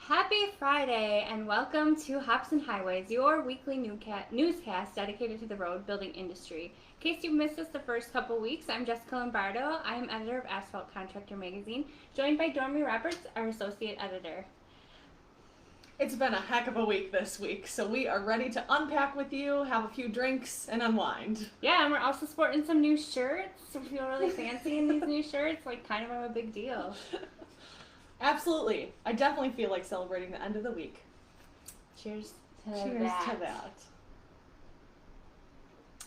Happy Friday and welcome to Hops and Highways, your weekly newscast dedicated to the road building industry. In case you missed us the first couple weeks, I'm Jessica Lombardo. I am editor of Asphalt Contractor Magazine, joined by Dormie Roberts, our associate editor. It's been a heck of a week this week, so we are ready to unpack with you, have a few drinks, and unwind. Yeah, and we're also sporting some new shirts. We feel really fancy in these new shirts, like kind of a big deal. Absolutely. I definitely feel like celebrating the end of the week. Cheers to that.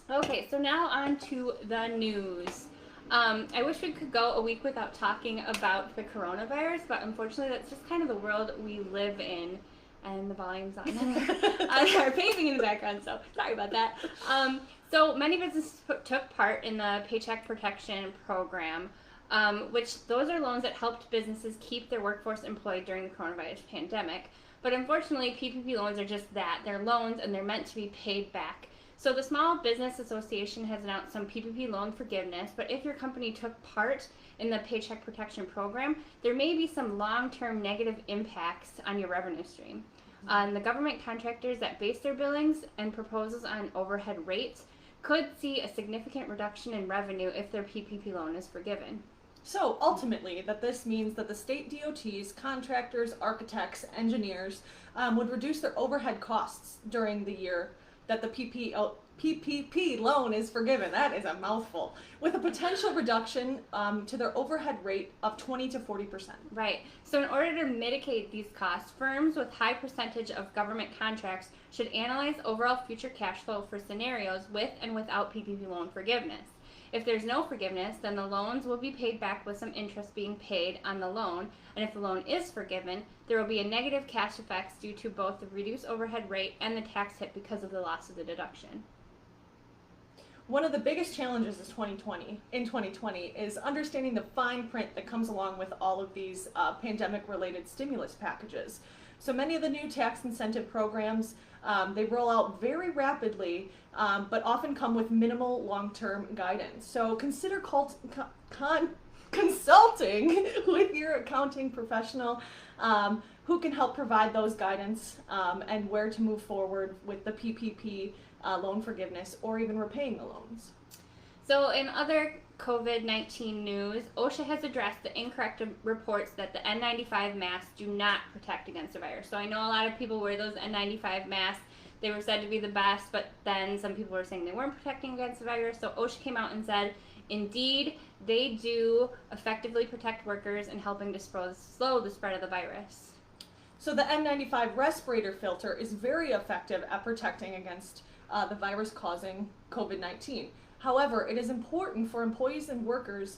Okay, so now on to the news. I wish we could go a week without talking about the coronavirus, but unfortunately that's just kind of the world we live in. And the volume's on our paving in the background, so sorry about that. So many businesses took part in the Paycheck Protection Program, which those are loans that helped businesses keep their workforce employed during the coronavirus pandemic. But unfortunately, PPP loans are just that. They're loans and they're meant to be paid back. So the Small Business Association has announced some PPP loan forgiveness, but if your company took part in the Paycheck Protection Program, there may be some long-term negative impacts on your revenue stream. The government contractors that base their billings and proposals on overhead rates could see a significant reduction in revenue if their PPP loan is forgiven. So ultimately, this means that the state DOTs, contractors, architects, engineers would reduce their overhead costs during the year that the PPP loan is forgiven. That is a mouthful. With a potential reduction to their overhead rate of 20 to 40%. Right. So in order to mitigate these costs, firms with high percentage of government contracts should analyze overall future cash flow for scenarios with and without PPP loan forgiveness. If there's no forgiveness, then the loans will be paid back with some interest being paid on the loan. And if the loan is forgiven, there will be a negative cash effects due to both the reduced overhead rate and the tax hit because of the loss of the deduction. One of the biggest challenges in 2020 is understanding the fine print that comes along with all of these pandemic-related stimulus packages. So many of the new tax incentive programs, they roll out very rapidly, but often come with minimal long-term guidance. So consider consulting with your accounting professional who can help provide those guidance and where to move forward with the PPP loan forgiveness or even repaying the loans. So in other COVID-19 news, OSHA has addressed the incorrect reports that the N95 masks do not protect against the virus. So I know a lot of people wear those N95 masks. They were said to be the best, but then some people were saying they weren't protecting against the virus. So OSHA came out and said, indeed, they do effectively protect workers in helping to slow the spread of the virus. So the N95 respirator filter is very effective at protecting against the virus causing COVID-19. However, it is important for employees and workers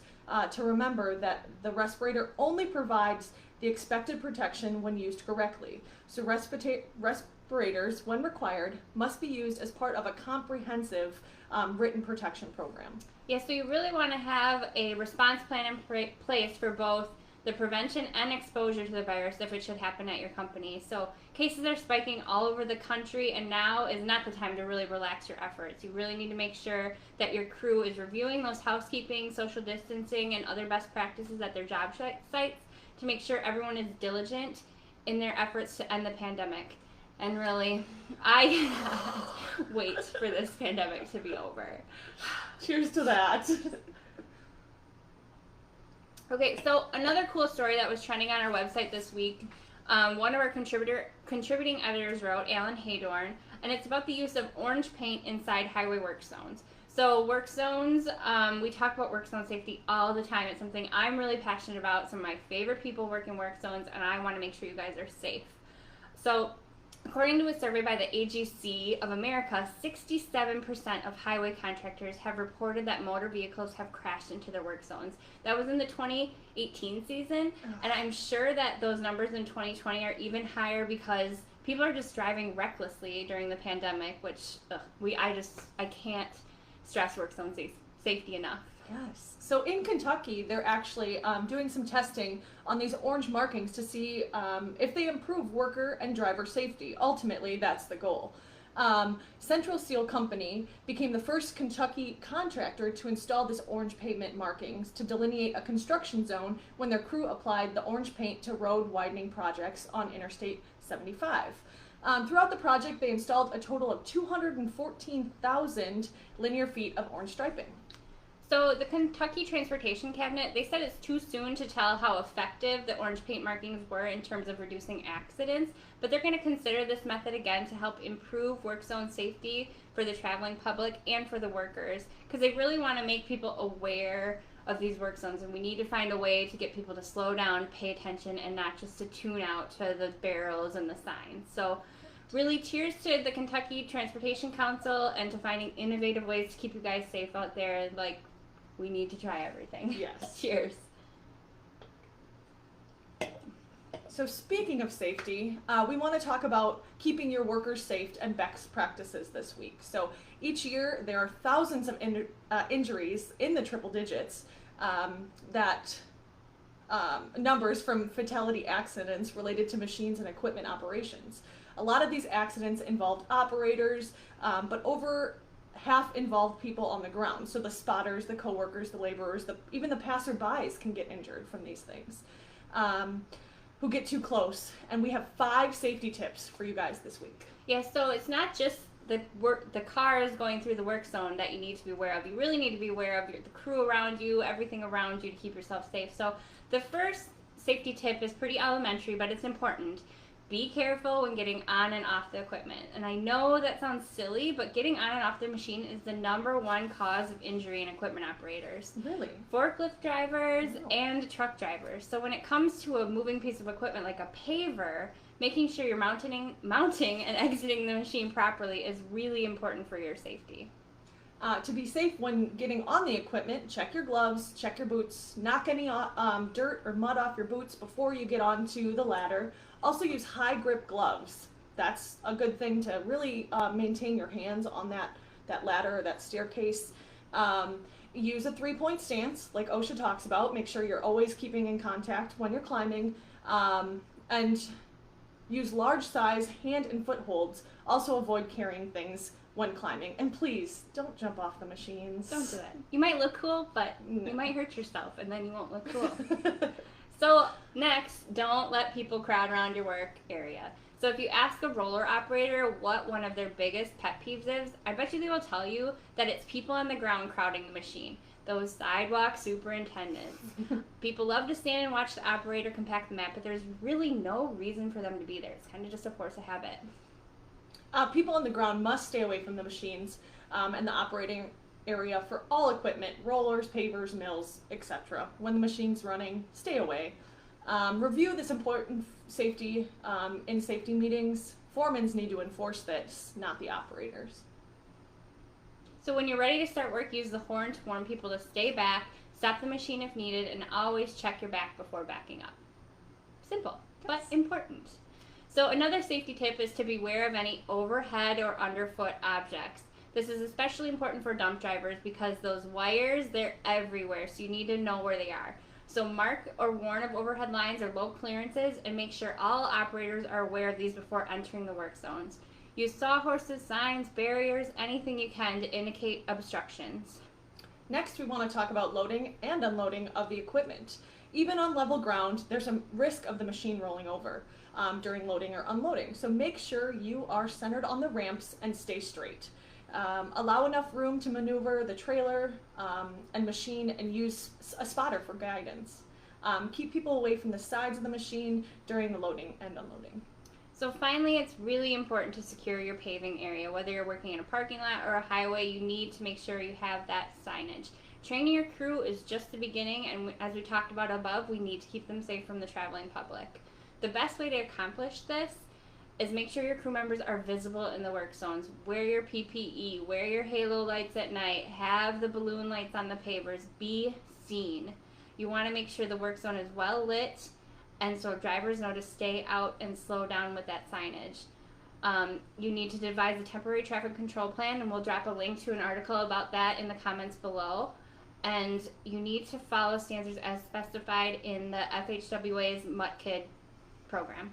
to remember that the respirator only provides the expected protection when used correctly. So respirators, when required, must be used as part of a comprehensive written protection program. Yeah, so you really want to have a response plan in place for both the prevention and exposure to the virus if it should happen at your company. So cases are spiking all over the country, and now is not the time to really relax your efforts. You really need to make sure that your crew is reviewing those housekeeping, social distancing, and other best practices at their job sites to make sure everyone is diligent in their efforts to end the pandemic. And really, I cannot wait for this pandemic to be over. Cheers to that. Okay, so another cool story that was trending on our website this week, one of our contributing editors wrote, Alan Haydorn, and it's about the use of orange paint inside highway work zones. So work zones, we talk about work zone safety all the time. It's something I'm really passionate about. Some of my favorite people work in work zones, and I want to make sure you guys are safe. So according to a survey by the AGC of America, 67% of highway contractors have reported that motor vehicles have crashed into their work zones. That was in the 2018 season, and I'm sure that those numbers in 2020 are even higher because people are just driving recklessly during the pandemic, which I can't stress work zone safety enough. Yes. So in Kentucky, they're actually doing some testing on these orange markings to see if they improve worker and driver safety. Ultimately, that's the goal. Central Steel Company became the first Kentucky contractor to install this orange pavement markings to delineate a construction zone when their crew applied the orange paint to road widening projects on Interstate 75. Throughout the project, they installed a total of 214,000 linear feet of orange striping. So the Kentucky Transportation Cabinet, they said it's too soon to tell how effective the orange paint markings were in terms of reducing accidents, but they're going to consider this method again to help improve work zone safety for the traveling public and for the workers, because they really want to make people aware of these work zones, and we need to find a way to get people to slow down, pay attention, and not just to tune out to the barrels and the signs. So really cheers to the Kentucky Transportation Council and to finding innovative ways to keep you guys safe out there. Like, we need to try everything. Yes. Cheers. So speaking of safety, we want to talk about keeping your workers safe and best practices this week. So each year there are thousands of injuries in the triple digits numbers from fatality accidents related to machines and equipment operations. A lot of these accidents involved operators, but over half involved people on the ground. So the spotters, the coworkers, the laborers, even the passerbys can get injured from these things, who get too close. And we have 5 safety tips for you guys this week. Yeah, so it's not just the cars going through the work zone that you need to be aware of. You really need to be aware of the crew around you, everything around you to keep yourself safe. So the first safety tip is pretty elementary, but it's important. Be careful when getting on and off the equipment. And I know that sounds silly, but getting on and off the machine is the #1 cause of injury in equipment operators. Really? Forklift drivers and truck drivers. So when it comes to a moving piece of equipment like a paver, making sure you're mounting and exiting the machine properly is really important for your safety. To be safe when getting on the equipment, check your gloves, check your boots, knock any dirt or mud off your boots before you get onto the ladder. Also use high grip gloves. That's a good thing to really maintain your hands on that ladder or that staircase. Use a 3-point stance like OSHA talks about. Make sure you're always keeping in contact when you're climbing. And use large size hand and foot holds. Also avoid carrying things when climbing. And please, don't jump off the machines. Don't do it. You might look cool, but No. you might hurt yourself and then you won't look cool. So next, don't let people crowd around your work area. So if you ask a roller operator what one of their biggest pet peeves is, I bet you they will tell you that it's people on the ground crowding the machine. Those sidewalk superintendents. People love to stand and watch the operator compact the mat, but there's really no reason for them to be there. It's kind of just a force of habit. People on the ground must stay away from the machines and the operating area for all equipment, rollers, pavers, mills, etc. When the machine's running, stay away. Review this important safety in safety meetings. Foremans need to enforce this, not the operators. So when you're ready to start work, use the horn to warn people to stay back, stop the machine if needed, and always check your back before backing up. Simple, but important. So another safety tip is to beware of any overhead or underfoot objects. This is especially important for dump drivers because those wires, they're everywhere, so you need to know where they are. So mark or warn of overhead lines or low clearances and make sure all operators are aware of these before entering the work zones. Use sawhorses, signs, barriers, anything you can to indicate obstructions. Next, we want to talk about loading and unloading of the equipment. Even on level ground, there's a risk of the machine rolling over during loading or unloading. So make sure you are centered on the ramps and stay straight. Allow enough room to maneuver the trailer and machine and use a spotter for guidance. Keep people away from the sides of the machine during the loading and unloading. So finally, it's really important to secure your paving area. Whether you're working in a parking lot or a highway, you need to make sure you have that signage. Training your crew is just the beginning, and as we talked about above, we need to keep them safe from the traveling public. The best way to accomplish this is make sure your crew members are visible in the work zones. Wear your PPE, wear your halo lights at night, have the balloon lights on the pavers, be seen. You want to make sure the work zone is well lit, and so drivers know to stay out and slow down with that signage. You need to devise a temporary traffic control plan, and we'll drop a link to an article about that in the comments below. And you need to follow standards as specified in the FHWA's MUTKID program.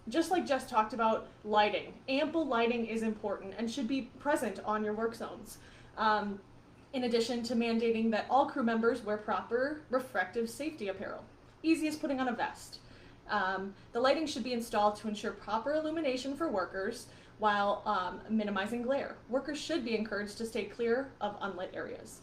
just like Jess talked about, lighting. Ample lighting is important and should be present on your work zones. In addition to mandating that all crew members wear proper reflective safety apparel. Easy as putting on a vest. The lighting should be installed to ensure proper illumination for workers while minimizing glare. Workers should be encouraged to stay clear of unlit areas.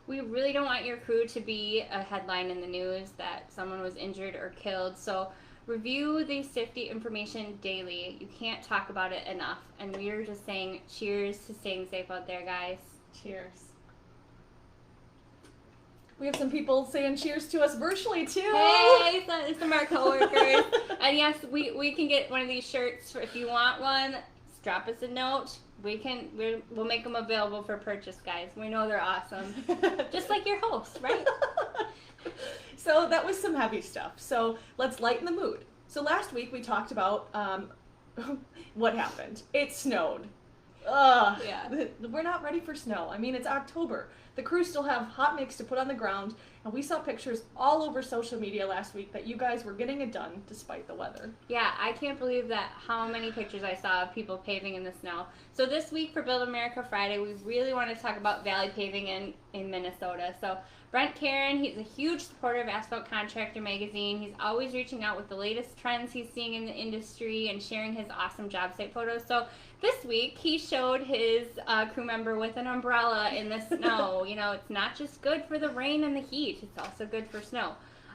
We really don't want your crew to be a headline in the news that someone was injured or killed, so review the safety information daily. You can't talk about it enough, and we are just saying cheers to staying safe out there, guys. Cheers. We have some people saying cheers to us virtually too. Hey, some of our coworkers. And yes, we can get one of these shirts if you want one. Drop us a note. We'll make them available for purchase, guys. We know they're awesome. Just like your host, right? So that was some heavy stuff. So let's lighten the mood. So last week we talked about what happened. It snowed. Yeah. We're not ready for snow. I mean, it's October. The crews still have hot mix to put on the ground, and we saw pictures all over social media last week that you guys were getting it done despite the weather. Yeah, I can't believe that how many pictures I saw of people paving in the snow. So this week for Build America Friday, we really want to talk about Valley Paving in Minnesota. So Brent Karen, he's a huge supporter of Asphalt Contractor magazine. He's always reaching out with the latest trends he's seeing in the industry and sharing his awesome job site photos. So this week, he showed his crew member with an umbrella in the snow. You know, it's not just good for the rain and the heat, it's also good for snow.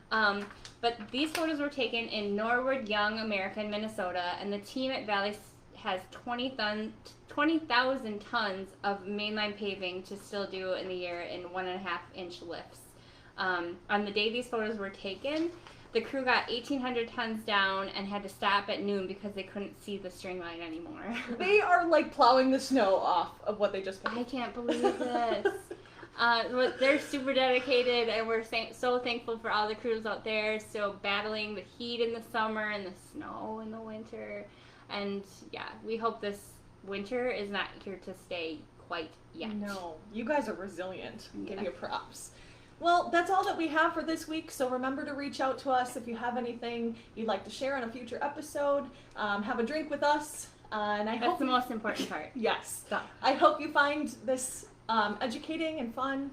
But these photos were taken in Norwood Young, America, Minnesota, and the team at Valley has 20,000 tons of mainline paving to still do in the year in 1.5-inch lifts. On the day these photos were taken, the crew got 1,800 tons down and had to stop at noon because they couldn't see the string line anymore. They are like plowing the snow off of what they just paved. I can't believe this. They're super dedicated, and we're so thankful for all the crews out there still battling the heat in the summer and the snow in the winter. And yeah, we hope this winter is not here to stay quite yet. No, you guys are resilient. Yeah. Give you props. Well, that's all that we have for this week, so remember to reach out to us if you have anything you'd like to share on a future episode. Have a drink with us, and I hope That's the most important part. Yes. Stop. I hope you find this educating and fun.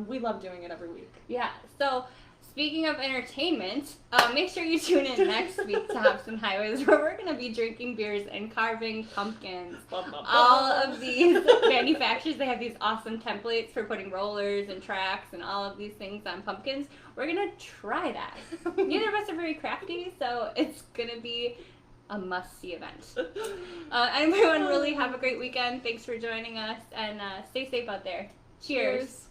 We love doing it every week. Yeah, so speaking of entertainment, make sure you tune in next week to Hops and Highways, where we're going to be drinking beers and carving pumpkins. All of these manufacturers, they have these awesome templates for putting rollers and tracks and all of these things on pumpkins. We're going to try that. Neither of us are very crafty, so it's going to be a must-see event. Everyone, really have a great weekend. Thanks for joining us, and stay safe out there. Cheers.